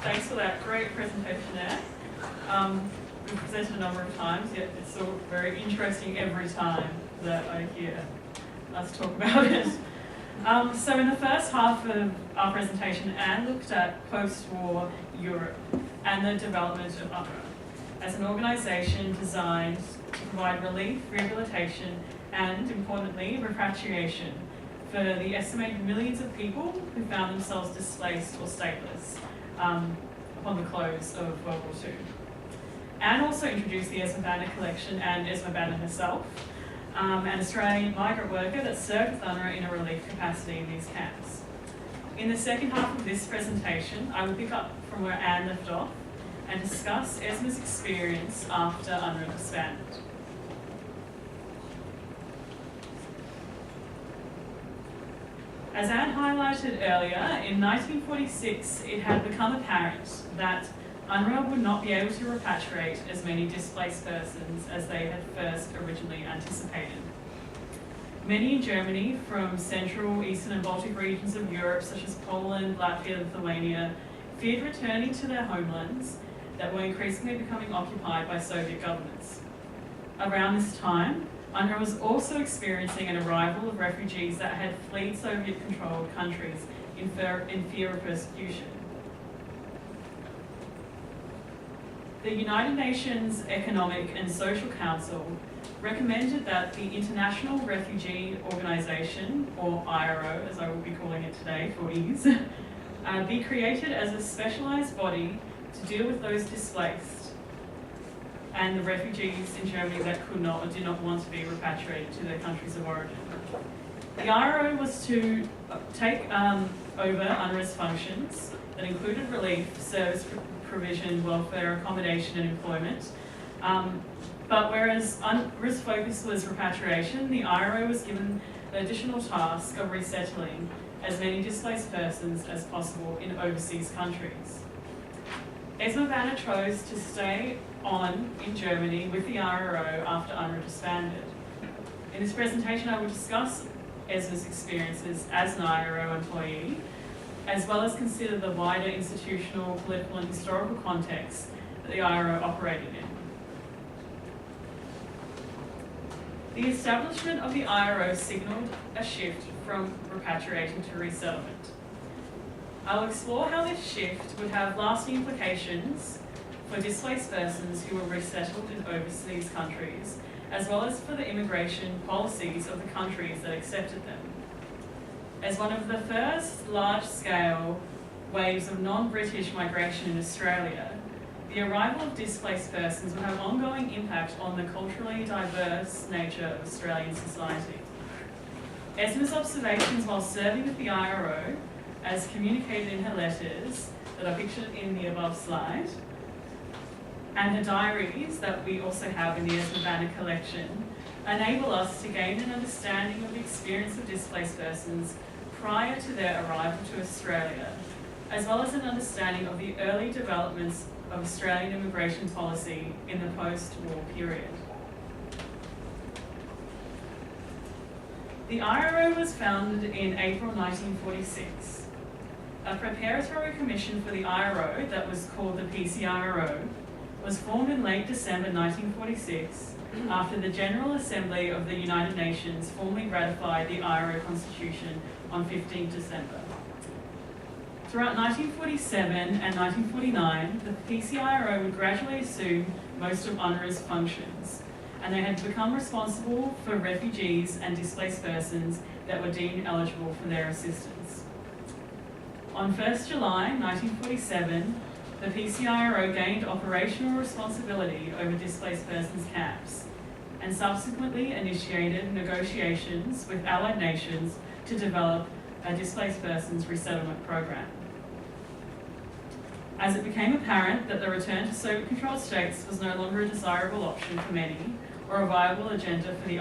Thanks for that great presentation there. We've presented a number of times, yet it's still very interesting every time that I hear us talk about it. So in the first half of our presentation, Anne looked at post-war Europe and the development of UNRWA as an organisation designed to provide relief, rehabilitation and, importantly, repatriation for the estimated millions of people who found themselves displaced or stateless upon the close of World War II. Anne also introduced the Esma Banner Collection and Esma Banner herself, an Australian migrant worker that served with UNRWA in a relief capacity in these camps. In the second half of this presentation, I will pick up from where Anne left off and discuss Esma's experience after UNRWA disbanded. As Anne highlighted earlier, in 1946 it had become apparent that UNRWA would not be able to repatriate as many displaced persons as they had first originally anticipated. Many in Germany from Central, Eastern and Baltic regions of Europe, such as Poland, Latvia, Lithuania, feared returning to their homelands that were increasingly becoming occupied by Soviet governments. Around this time, UNRWA was also experiencing an arrival of refugees that had fled Soviet-controlled countries in fear of persecution. The United Nations Economic and Social Council recommended that the International Refugee Organization, or IRO as I will be calling it today for ease, be created as a specialized body to deal with those displaced and the refugees in Germany that could not or did not want to be repatriated to their countries of origin. The IRO was to take over UNRWA's functions that included relief, service provision, welfare, accommodation and employment. But whereas UNRWA's focus was repatriation, the IRO was given the additional task of resettling as many displaced persons as possible in overseas countries. Esma Banner chose to stay on in Germany with the IRO after UNRWA disbanded. In this presentation I will discuss Esma's experiences as an IRO employee, as well as consider the wider institutional, political and historical context that the IRO operated in. The establishment of the IRO signalled a shift from repatriation to resettlement. I'll explore how this shift would have lasting implications for displaced persons who were resettled in overseas countries, as well as for the immigration policies of the countries that accepted them. As one of the first large-scale waves of non-British migration in Australia, the arrival of displaced persons would have ongoing impact on the culturally diverse nature of Australian society. Esma's observations while serving with the IRO, as communicated in her letters that are pictured in the above slide, and her diaries that we also have in the Esma Banner Collection, enable us to gain an understanding of the experience of displaced persons prior to their arrival to Australia, as well as an understanding of the early developments of Australian immigration policy in the post-war period. The IRO was founded in April 1946. A preparatory commission for the IRO that was called the PCRO was formed in late December 1946 after the General Assembly of the United Nations formally ratified the IRO Constitution on 15 December. Throughout 1947 and 1949, the PCRO would gradually assume most of UNRWA's functions, and they had become responsible for refugees and displaced persons that were deemed eligible for their assistance. On 1st July 1947, the PCRO gained operational responsibility over displaced persons camps and subsequently initiated negotiations with allied nations to develop a displaced persons resettlement program. As it became apparent that the return to Soviet-controlled states was no longer a desirable option for many or a viable agenda for the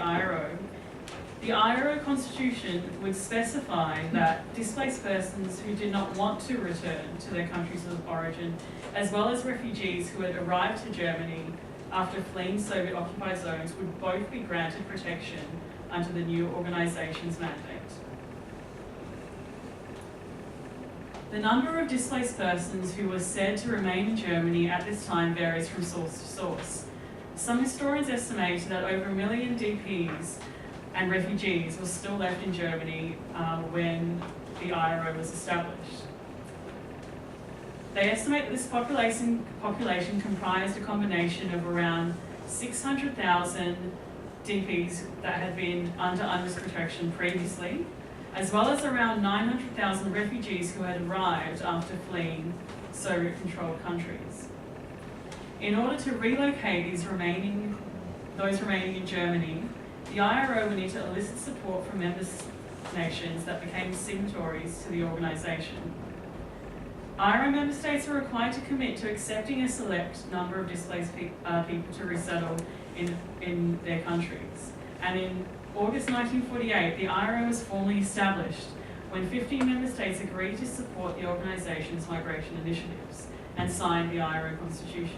IRO Constitution would specify that displaced persons who did not want to return to their countries of origin, as well as refugees who had arrived to Germany after fleeing Soviet-occupied zones, would both be granted protection under the new organisation's mandate. The number of displaced persons who were said to remain in Germany at this time varies from source to source. Some historians estimate that over 1 million DPs and refugees were still left in Germany when the IRO was established. They estimate that this population comprised a combination of around 600,000 DPs that had been under UNRWA's protection previously, as well as around 900,000 refugees who had arrived after fleeing Soviet-controlled countries. In order to relocate those remaining in Germany, the IRO would need to elicit support from member nations that became signatories to the organisation. IRO member states were required to commit to accepting a select number of displaced people to resettle in their countries. And in August 1948, the IRO was formally established when 15 member states agreed to support the organisation's migration initiatives and signed the IRO Constitution.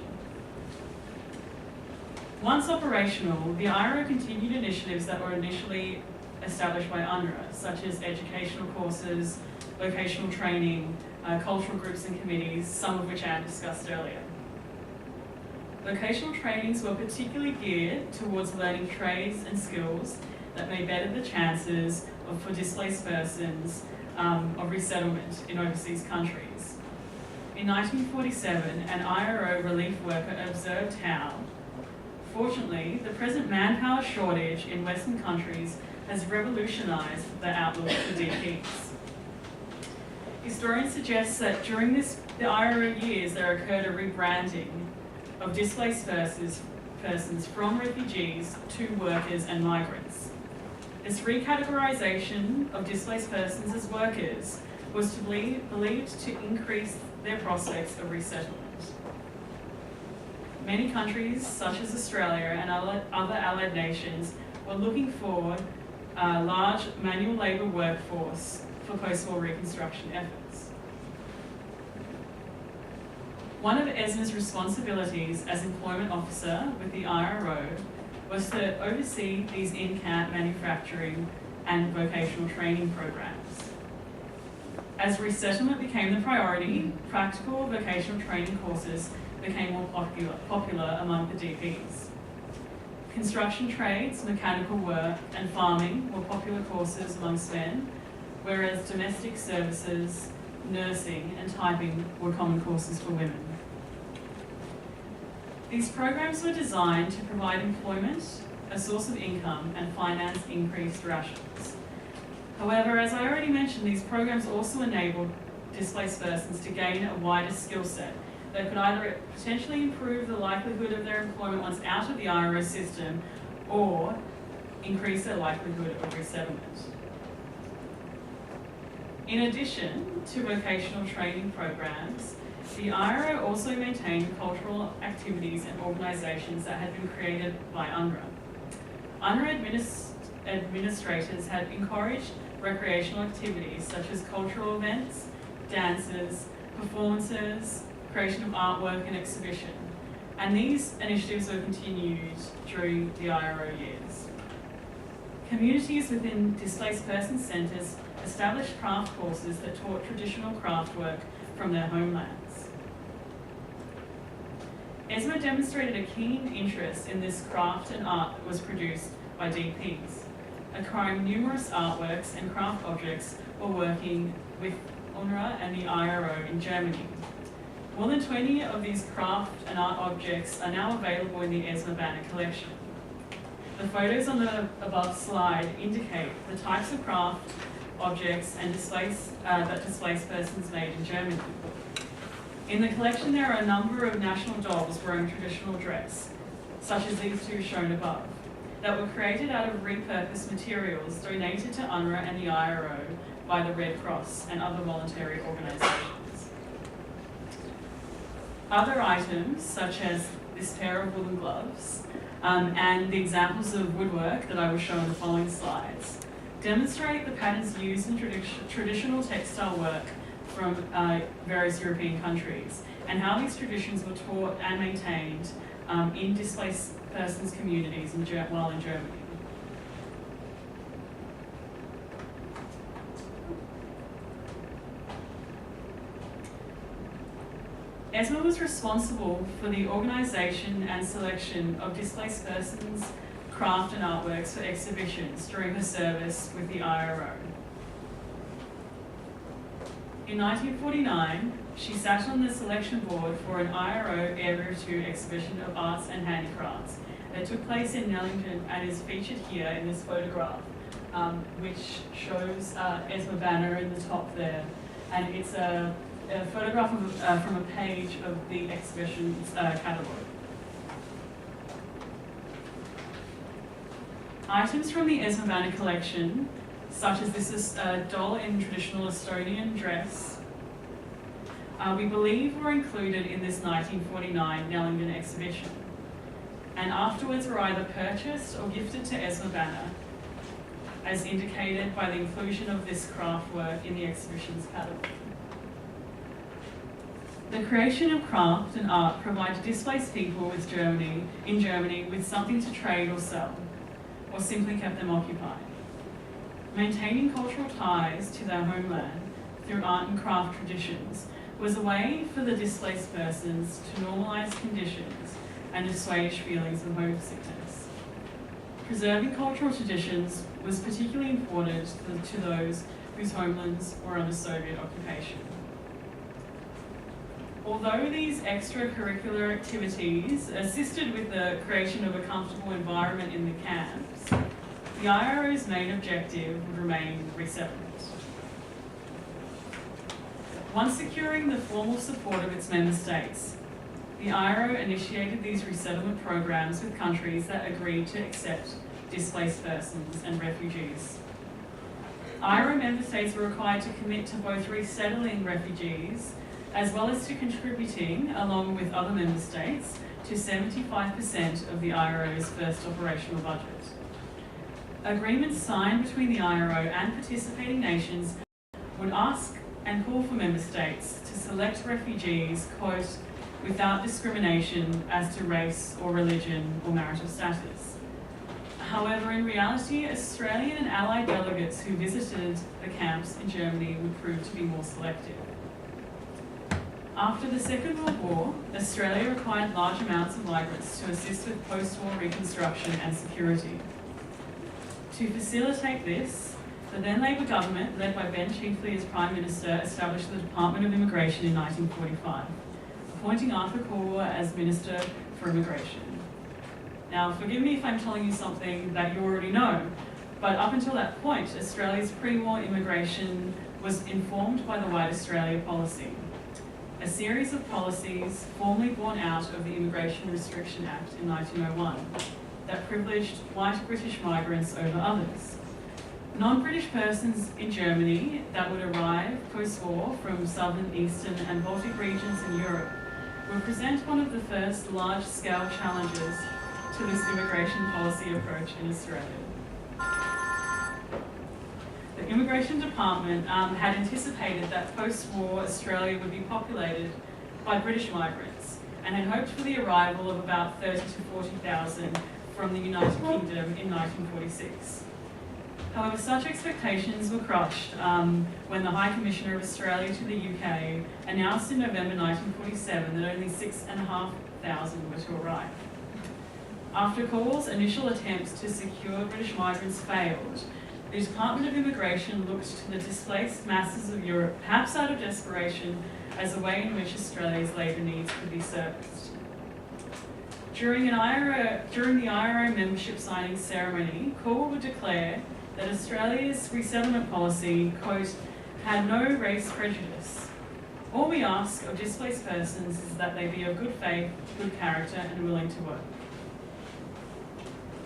Once operational, the IRO continued initiatives that were initially established by UNRWA, such as educational courses, vocational training, cultural groups and committees, some of which Anne discussed earlier. Vocational trainings were particularly geared towards learning trades and skills that may better the chances for displaced persons of resettlement in overseas countries. In 1947, an IRO relief worker observed how, fortunately, the present manpower shortage in Western countries has revolutionised the outlook for DPs. Historians suggest that during the IRO years there occurred a rebranding of displaced persons from refugees to workers and migrants. This recategorisation of displaced persons as workers was believed to increase their prospects of resettlement. Many countries, such as Australia and other allied nations, were looking for a large manual labour workforce for post-war reconstruction efforts. One of Esma's responsibilities as employment officer with the IRO was to oversee these in-camp manufacturing and vocational training programs. As resettlement became the priority, practical vocational training courses became more popular among the DPs. Construction trades, mechanical work, and farming were popular courses amongst men, whereas domestic services, nursing, and typing were common courses for women. These programs were designed to provide employment, a source of income, and finance increased rations. However, as I already mentioned, these programs also enabled displaced persons to gain a wider skill set that could either potentially improve the likelihood of their employment once out of the IRO system or increase their likelihood of resettlement. In addition to vocational training programs, the IRO also maintained cultural activities and organisations that had been created by UNRWA. UNRWA administrators had encouraged recreational activities such as cultural events, dances, performances, creation of artwork and exhibition, and these initiatives were continued during the IRO years. Communities within displaced persons centres established craft courses that taught traditional craft work from their homelands. Esma demonstrated a keen interest in this craft and art that was produced by DPs, acquiring numerous artworks and craft objects while working with UNRWA and the IRO in Germany. More than 20 of these craft and art objects are now available in the Esma Banner Collection. The photos on the above slide indicate the types of craft objects and that displaced persons made in Germany. In the collection there are a number of national dolls wearing traditional dress, such as these two shown above, that were created out of repurposed materials donated to UNRWA and the IRO by the Red Cross and other voluntary organisations. Other items, such as this pair of woolen gloves, and the examples of woodwork that I will show in the following slides, demonstrate the patterns used in traditional textile work from various European countries, and how these traditions were taught and maintained in displaced persons communities while in Germany. Esma was responsible for the organisation and selection of displaced persons, craft and artworks for exhibitions during her service with the IRO. In 1949, she sat on the selection board for an IRO Area 2 exhibition of arts and handicrafts that took place in Nellington and is featured here in this photograph, which shows Esma Banner in the top there. And it's a photograph of, from a page of the exhibition's catalogue. Items from the Esma Banner Collection, such as this doll in traditional Estonian dress, we believe were included in this 1949 Nellington exhibition, and afterwards were either purchased or gifted to Esma Banner, as indicated by the inclusion of this craft work in the exhibition's catalogue. The creation of craft and art provided displaced people in Germany with something to trade or sell, or simply kept them occupied. Maintaining cultural ties to their homeland through art and craft traditions was a way for the displaced persons to normalise conditions and assuage feelings of homesickness. Preserving cultural traditions was particularly important to those whose homelands were under Soviet occupation. Although these extracurricular activities assisted with the creation of a comfortable environment in the camps, the IRO's main objective would remain resettlement. Once securing the formal support of its member states, the IRO initiated these resettlement programs with countries that agreed to accept displaced persons and refugees. IRO member states were required to commit to both resettling refugees as well as to contributing, along with other member states, to 75% of the IRO's first operational budget. Agreements signed between the IRO and participating nations would ask and call for member states to select refugees, quote, without discrimination as to race or religion or marital status. However, in reality, Australian and Allied delegates who visited the camps in Germany would prove to be more selective. After the Second World War, Australia required large amounts of migrants to assist with post-war reconstruction and security. To facilitate this, the then Labor government, led by Ben Chifley as Prime Minister, established the Department of Immigration in 1945, appointing Arthur Corwer as Minister for Immigration. Now, forgive me if I'm telling you something that you already know, but up until that point, Australia's pre-war immigration was informed by the White Australia policy, a series of policies formally born out of the Immigration Restriction Act in 1901 that privileged white British migrants over others. Non-British persons in Germany that would arrive post-war from southern, eastern and Baltic regions in Europe would present one of the first large-scale challenges to this immigration policy approach in Australia. The Immigration Department had anticipated that post-war Australia would be populated by British migrants and had hoped for the arrival of about 30 to 40,000 from the United Kingdom in 1946. However, such expectations were crushed when the High Commissioner of Australia to the UK announced in November 1947 that only 6,500 were to arrive. After Corwell's initial attempts to secure British migrants failed, the Department of Immigration looked to the displaced masses of Europe, perhaps out of desperation, as a way in which Australia's labour needs could be serviced. During the IRO membership signing ceremony, Corwell would declare that Australia's resettlement policy, quote, had no race prejudice. All we ask of displaced persons is that they be of good faith, good character and willing to work.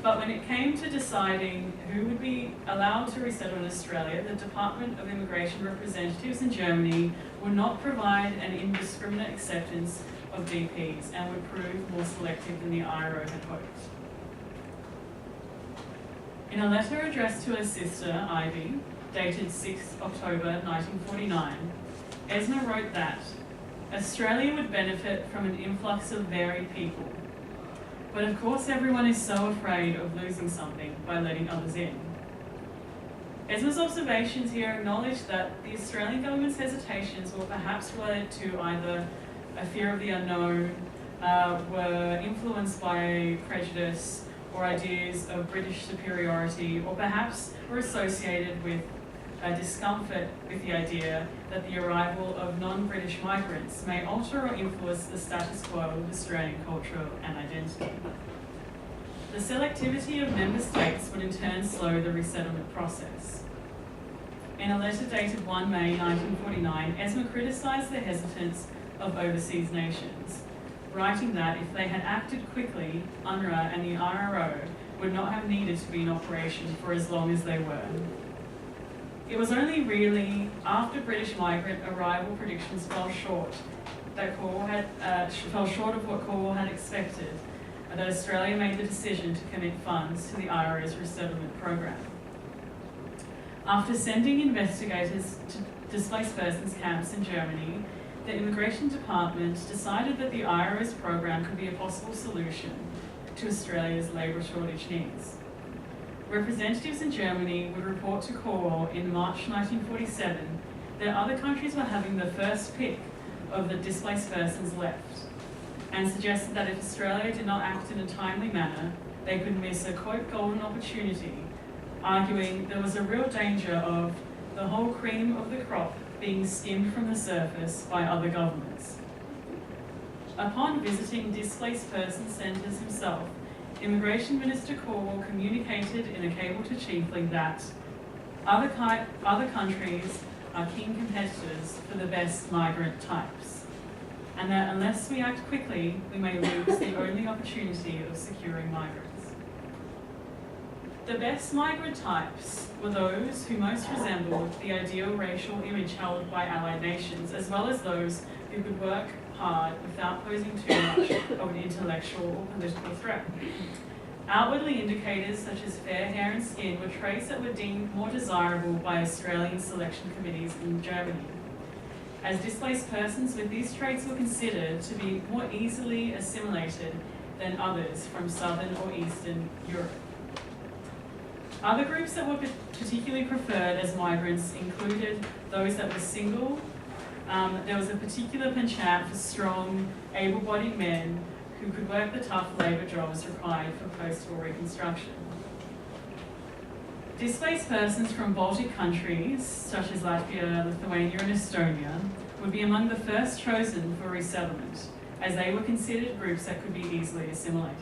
But when it came to deciding who would be allowed to resettle in Australia, the Department of Immigration representatives in Germany would not provide an indiscriminate acceptance of DPs and would prove more selective than the IRO had hoped. In a letter addressed to her sister, Ivy, dated 6 October 1949, Esma wrote that Australia would benefit from an influx of varied people. But of course everyone is so afraid of losing something by letting others in. Esma's observations here acknowledge that the Australian government's hesitations were perhaps related to either a fear of the unknown, were influenced by prejudice or ideas of British superiority, or perhaps were associated with a discomfort with the idea that the arrival of non-British migrants may alter or influence the status quo of Australian culture and identity. The selectivity of member states would in turn slow the resettlement process. In a letter dated 1 May 1949, Esma criticised the hesitance of overseas nations, writing that if they had acted quickly, UNRWA and the IRO would not have needed to be in operation for as long as they were. It was only really after British migrant arrival predictions fell short of what Cornwall had expected, that Australia made the decision to commit funds to the IRO's resettlement program. After sending investigators to displaced persons camps in Germany, the Immigration Department decided that the IRO's program could be a possible solution to Australia's labour shortage needs. Representatives in Germany would report to Cornwall in March 1947 that other countries were having the first pick of the displaced persons left, and suggested that if Australia did not act in a timely manner, they could miss a, quote, golden opportunity, arguing there was a real danger of the whole cream of the crop being skimmed from the surface by other governments. Upon visiting displaced persons centres himself, Immigration Minister Cornwall communicated in a cable to Chiefly that other countries are keen competitors for the best migrant types, and that unless we act quickly, we may lose the only opportunity of securing migrants. The best migrant types were those who most resembled the ideal racial image held by allied nations, as well as those who could work hard without posing too much of an intellectual or political threat. Outwardly, indicators such as fair hair and skin were traits that were deemed more desirable by Australian selection committees in Germany, as displaced persons with these traits were considered to be more easily assimilated than others from southern or eastern Europe. Other groups that were particularly preferred as migrants included those that were single. There was a particular penchant for strong, able-bodied men who could work the tough labour jobs required for post-war reconstruction. Displaced persons from Baltic countries, such as Latvia, Lithuania and Estonia, would be among the first chosen for resettlement, as they were considered groups that could be easily assimilated.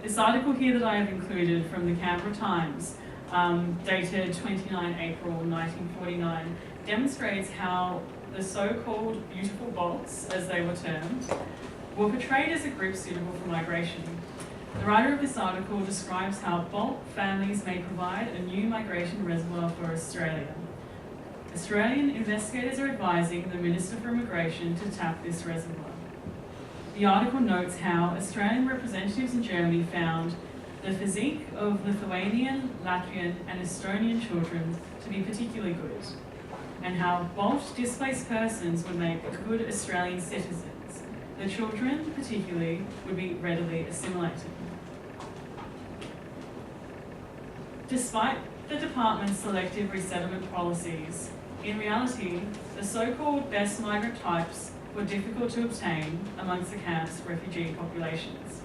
This article here that I have included from the Canberra Times, dated 29 April 1949, demonstrates how the so-called beautiful Balts, as they were termed, were portrayed as a group suitable for migration. The writer of this article describes how Balt families may provide a new migration reservoir for Australia. Australian investigators are advising the Minister for Immigration to tap this reservoir. The article notes how Australian representatives in Germany found the physique of Lithuanian, Latvian and Estonian children to be particularly good, and how Balt displaced persons would make good Australian citizens. The children, particularly, would be readily assimilated. Despite the department's selective resettlement policies, in reality, the so-called best migrant types were difficult to obtain amongst the camp's refugee populations.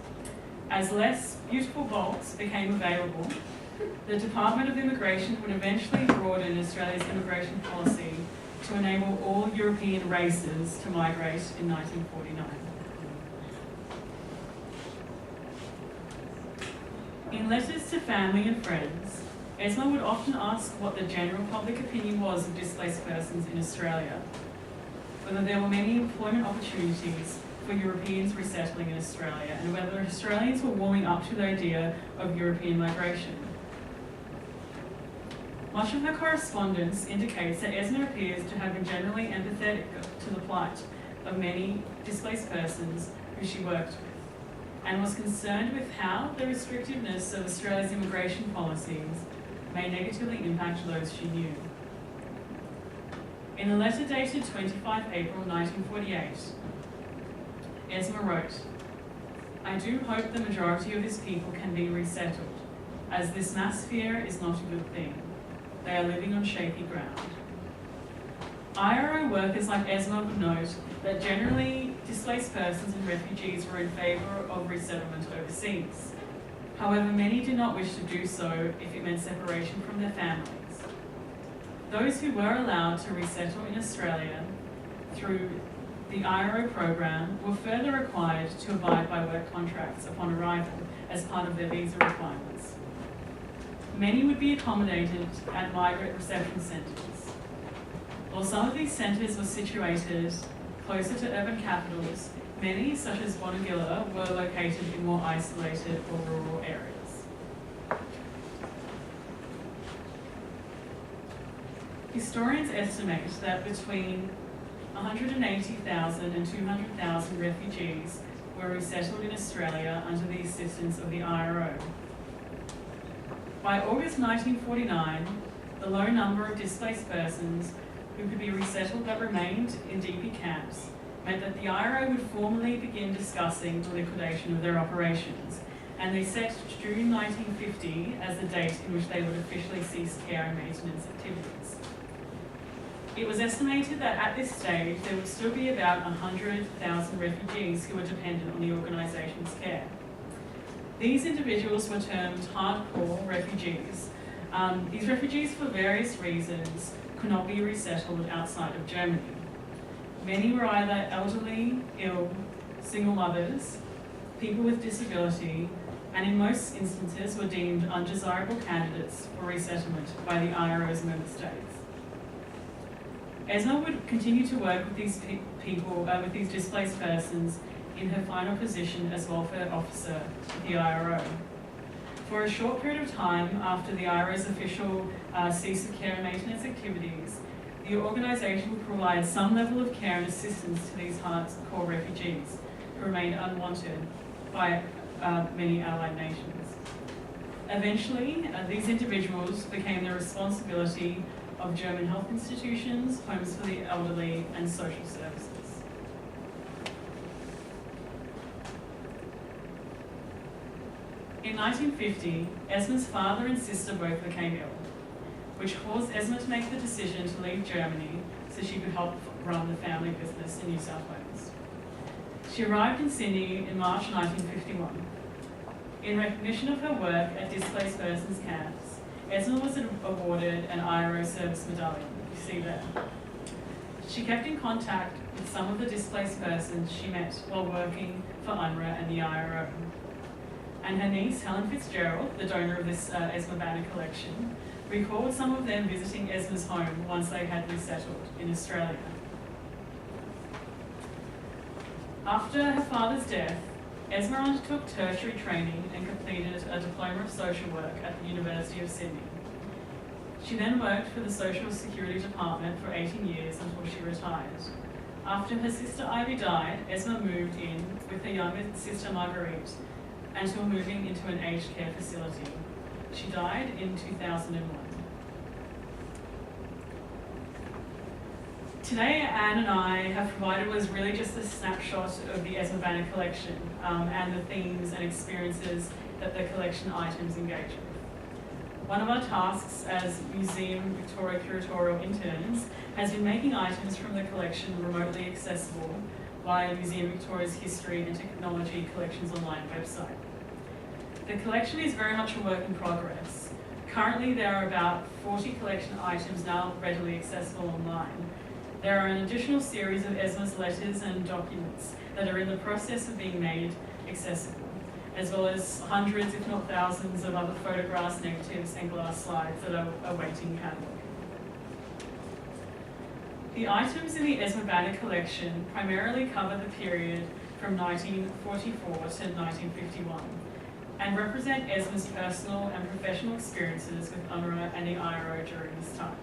As less beautiful Balts became available, the Department of Immigration would eventually broaden Australia's immigration policy to enable all European races to migrate in 1949. In letters to family and friends, Esma would often ask what the general public opinion was of displaced persons in Australia, whether there were many employment opportunities for Europeans resettling in Australia, and whether Australians were warming up to the idea of European migration. Much of her correspondence indicates that Esma appears to have been generally empathetic to the plight of many displaced persons who she worked with, and was concerned with how the restrictiveness of Australia's immigration policies may negatively impact those she knew. In a letter dated 25 April 1948, Esma wrote, "I do hope the majority of this people can be resettled, as this mass fear is not a good thing. They are living on shaky ground." IRO workers like Esma would note that generally displaced persons and refugees were in favour of resettlement overseas. However, many did not wish to do so if it meant separation from their families. Those who were allowed to resettle in Australia through the IRO program were further required to abide by work contracts upon arrival as part of their visa requirements. Many would be accommodated at migrant reception centres. While some of these centres were situated closer to urban capitals, many, such as Bonegilla, were located in more isolated or rural areas. Historians estimate that between 180,000 and 200,000 refugees were resettled in Australia under the assistance of the IRO. By August 1949, the low number of displaced persons who could be resettled but remained in DP camps meant that the IRO would formally begin discussing the liquidation of their operations, and they set June 1950 as the date in which they would officially cease care and maintenance activities. It was estimated that at this stage there would still be about 100,000 refugees who were dependent on the organisation's care. These individuals were termed hardcore refugees. These refugees, for various reasons, could not be resettled outside of Germany. Many were either elderly, ill, single mothers, people with disability, and in most instances were deemed undesirable candidates for resettlement by the IRO's member states. Esma would continue to work with these with these displaced persons in her final position as welfare officer with the IRO. For a short period of time after the IRO's official cease of care and maintenance activities, the organisation would provide some level of care and assistance to these hardcore refugees who remained unwanted by many allied nations. Eventually, these individuals became the responsibility of German health institutions, homes for the elderly, and social services. In 1950, Esma's father and sister both became ill, which caused Esma to make the decision to leave Germany so she could help run the family business in New South Wales. She arrived in Sydney in March 1951. In recognition of her work at displaced persons camps, Esma was awarded an IRO service medallion, you see there. She kept in contact with some of the displaced persons she met while working for UNRWA and the IRO. And her niece, Helen Fitzgerald, the donor of this Esma Banner Collection, recalled some of them visiting Esma's home once they had resettled in Australia. After her father's death, Esma undertook tertiary training and completed a Diploma of Social Work at the University of Sydney. She then worked for the Social Security Department for 18 years until she retired. After her sister Ivy died, Esma moved in with her younger sister Marguerite until moving into an aged care facility. She died in 2001. Today, Anne and I have provided was really just a snapshot of the Esma Banner Collection and the themes and experiences that the collection items engage with. One of our tasks as Museum Victoria Curatorial Interns has been making items from the collection remotely accessible via Museum Victoria's History and Technology Collections online website. The collection is very much a work in progress. Currently, there are about 40 collection items now readily accessible online. There are an additional series of Esma's letters and documents that are in the process of being made accessible, as well as hundreds, if not thousands, of other photographs, negatives, and glass slides that are awaiting catalogue. The items in the Esma Banner Collection primarily cover the period from 1944 to 1951 and represent Esma's personal and professional experiences with UNRWA and the IRO during this time.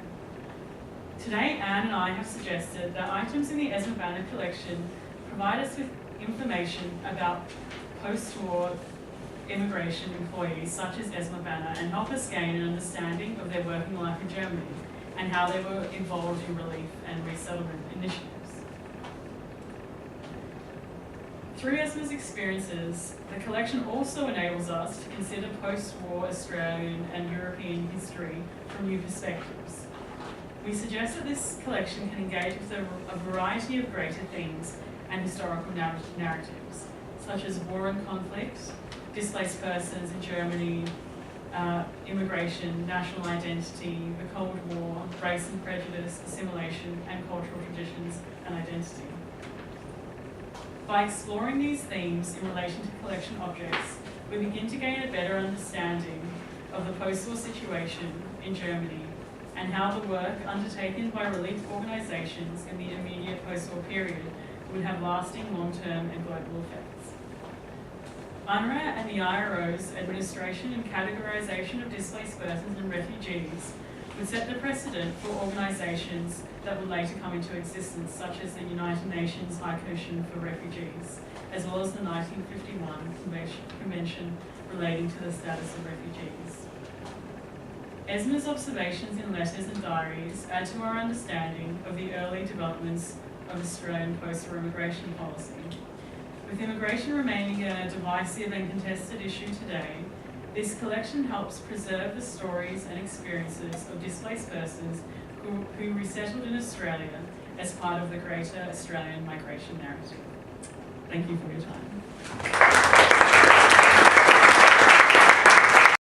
Today, Anne and I have suggested that items in the Esma Banner Collection provide us with information about post-war immigration employees such as Esma Banner and help us gain an understanding of their working life in Germany and how they were involved in relief and resettlement initiatives. Through Esma's experiences, the collection also enables us to consider post-war Australian and European history from new perspectives. We suggest that this collection can engage with a variety of greater themes and historical narratives, such as war and conflict, displaced persons in Germany, immigration, national identity, the Cold War, race and prejudice, assimilation, and cultural traditions and identity. By exploring these themes in relation to collection objects, we begin to gain a better understanding of the post-war situation in Germany and how the work undertaken by relief organisations in the immediate post-war period would have lasting long-term and global effects. UNRWA and the IRO's administration and categorisation of displaced persons and refugees would set the precedent for organisations that would later come into existence, such as the United Nations High Commission for Refugees, as well as the 1951 Convention relating to the status of refugees. Esma's observations in letters and diaries add to our understanding of the early developments of Australian post-war immigration policy. With immigration remaining a divisive and contested issue today, this collection helps preserve the stories and experiences of displaced persons who resettled in Australia as part of the greater Australian migration narrative. Thank you for your time.